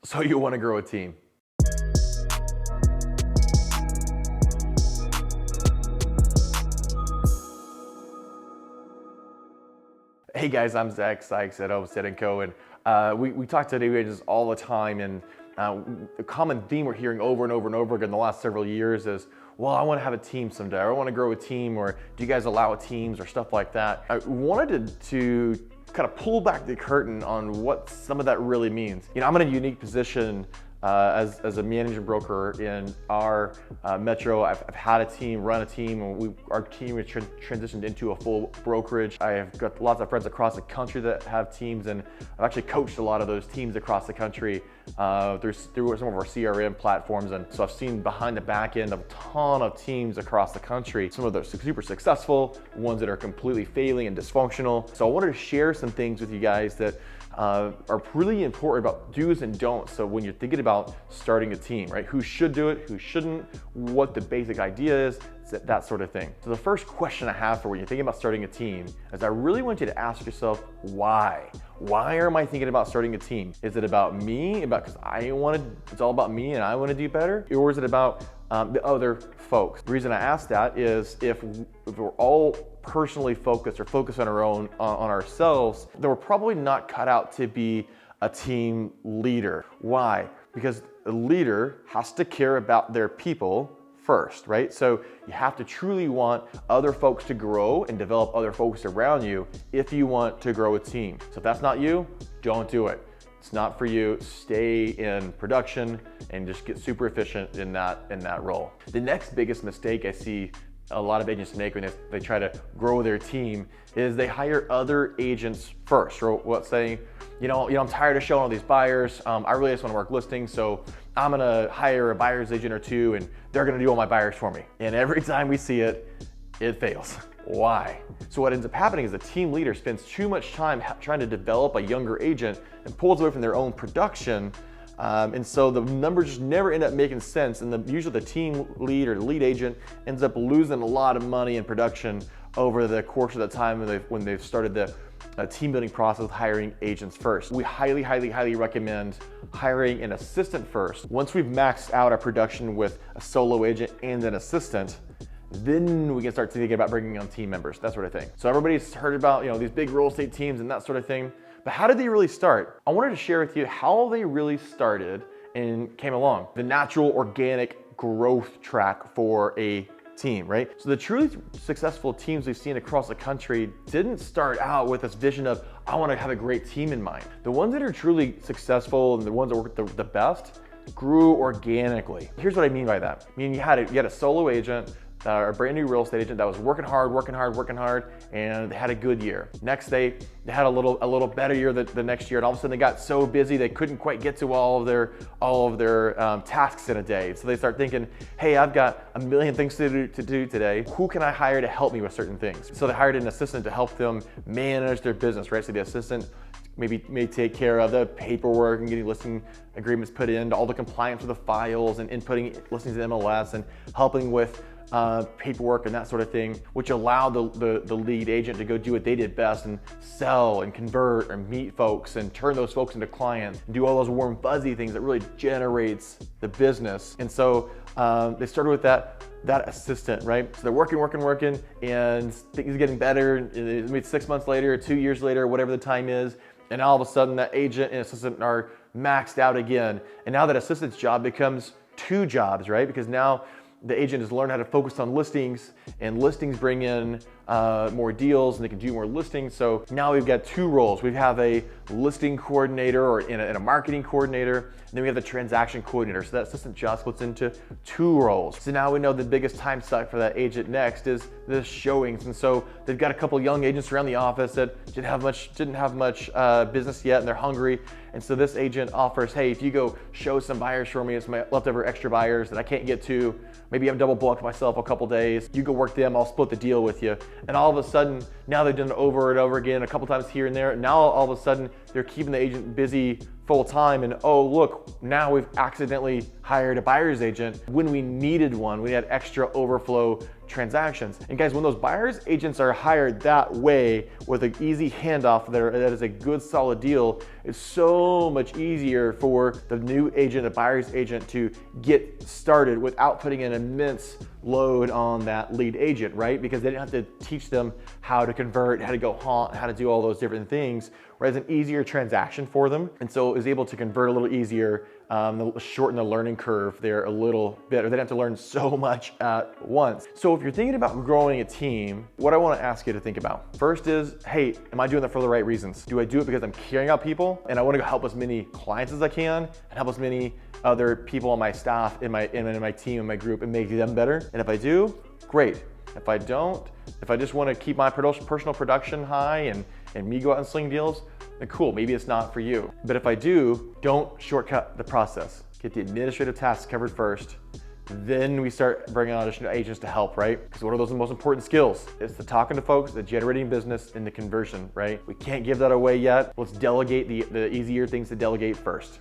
So you want to grow a team. Hey guys, I'm Zach Sykes at Homestead & Co. And we talk to new agents all the time, and the common theme we're hearing over and over and over again the last several years is, well, I want to have a team someday, or I want to grow a team, or do you guys allow teams or stuff like that. I wanted to kind of pull back the curtain on what some of that really means. You know, I'm in a unique position as a managing broker in our metro. I've had a team, run a team, and our team has transitioned into a full brokerage. I have got lots of friends across the country that have teams, and I've actually coached a lot of those teams across the country through some of our CRM platforms. And so I've seen behind the back end of a ton of teams across the country, some of those super successful, ones that are completely failing and dysfunctional. So I wanted to share some things with you guys that are really important about do's and don'ts. So when you're thinking about starting a team, right? Who should do it, who shouldn't, what the basic idea is, that sort of thing. So the first question I have for when you're thinking about starting a team is I really want you to ask yourself, why? Why am I thinking about starting a team? Is it about me? Because it's all about me and I want to do better? Or is it about the other folks? The reason I ask that is if we're all personally focused or focused on on ourselves, then we're probably not cut out to be a team leader. Why? Because a leader has to care about their people first, right? So you have to truly want other folks to grow and develop other folks around you if you want to grow a team. So if that's not you, don't do it. It's not for you. Stay in production and just get super efficient in that role. The next biggest mistake I see a lot of agents make when they try to grow their team is they hire other agents first. Or what's saying, you know, I'm tired of showing all these buyers. I really just want to work listings, so I'm gonna hire a buyer's agent or two, and they're gonna do all my buyers for me. And every time we see it, it fails. Why? So what ends up happening is the team leader spends too much time trying to develop a younger agent and pulls away from their own production. And so the numbers just never end up making sense, and usually the team lead or the lead agent ends up losing a lot of money in production over the course of the time when they've started the team building process with hiring agents first. We highly recommend hiring an assistant first. Once we've maxed out our production with a solo agent and an assistant, then we can start thinking about bringing on team members, that sort of thing. So everybody's heard about, you know, these big real estate teams and that sort of thing. But how did they really start? I wanted to share with you how they really started and came along. The natural organic growth track for a team, right? So the truly successful teams we've seen across the country didn't start out with this vision of, I want to have a great team in mind. The ones that are truly successful and the ones that work the best grew organically. Here's what I mean by that. I mean, you had a solo agent, a brand new real estate agent that was working hard, and they had a good year. Next, they had a little better year the next year, and all of a sudden they got so busy they couldn't quite get to all of their tasks in a day. So they start thinking, hey, I've got a million things to do today. Who can I hire to help me with certain things? So they hired an assistant to help them manage their business, right? So the assistant may take care of the paperwork and getting listing agreements put in, all the compliance with the files and inputting listings in MLS and helping with paperwork and that sort of thing, which allowed the lead agent to go do what they did best and sell and convert and meet folks and turn those folks into clients and do all those warm fuzzy things that really generates the business. And so they started with that assistant, right? So they're working, and things are getting better. Maybe 6 months later, or 2 years later, whatever the time is, and all of a sudden that agent and assistant are maxed out again. And now that assistant's job becomes 2 jobs, right? Because now the agent has learned how to focus on listings, and listings bring in more deals and they can do more listings. So now we've got 2 roles. We have a listing coordinator or in a marketing coordinator, and then we have the transaction coordinator. So that assistant job splits into 2 roles. So now we know the biggest time suck for that agent next is the showings. And so they've got a couple young agents around the office that didn't have much business yet, and they're hungry. And so this agent offers, hey, if you go show some buyers for me, it's my leftover extra buyers that I can't get to, maybe I've double booked myself a couple days, you go work them, I'll split the deal with you. And all of a sudden, now they've done it over and over again, a couple times here and there. Now all of a sudden, they're keeping the agent busy full time and oh look, now we've accidentally hired a buyer's agent when we needed one. We had extra overflow transactions. And guys, when those buyer's agents are hired that way with an easy handoff that is a good solid deal, it's so much easier for the new agent, the buyer's agent, to get started without putting an immense load on that lead agent, right? Because they didn't have to teach them how to convert, how to go haunt, how to do all those different things, whereas an easier transaction for them. And so it was able to convert a little easier, shorten the learning curve there a little bit, or they didn't have to learn so much at once. So if you're thinking about growing a team, what I want to ask you to think about first is, hey, am I doing that for the right reasons? Do I do it because I'm caring about people and I want to help as many clients as I can and help as many other people on my staff, in my team, in my group, and make them better? And if I do, great. If I don't, if I just want to keep my personal production high and me go out and sling deals, then cool, maybe it's not for you. But if I do, don't shortcut the process. Get the administrative tasks covered first. Then we start bringing on additional agents to help, right? Because what are those most important skills? It's the talking to folks, the generating business, and the conversion, right? We can't give that away yet. Let's delegate the easier things to delegate first.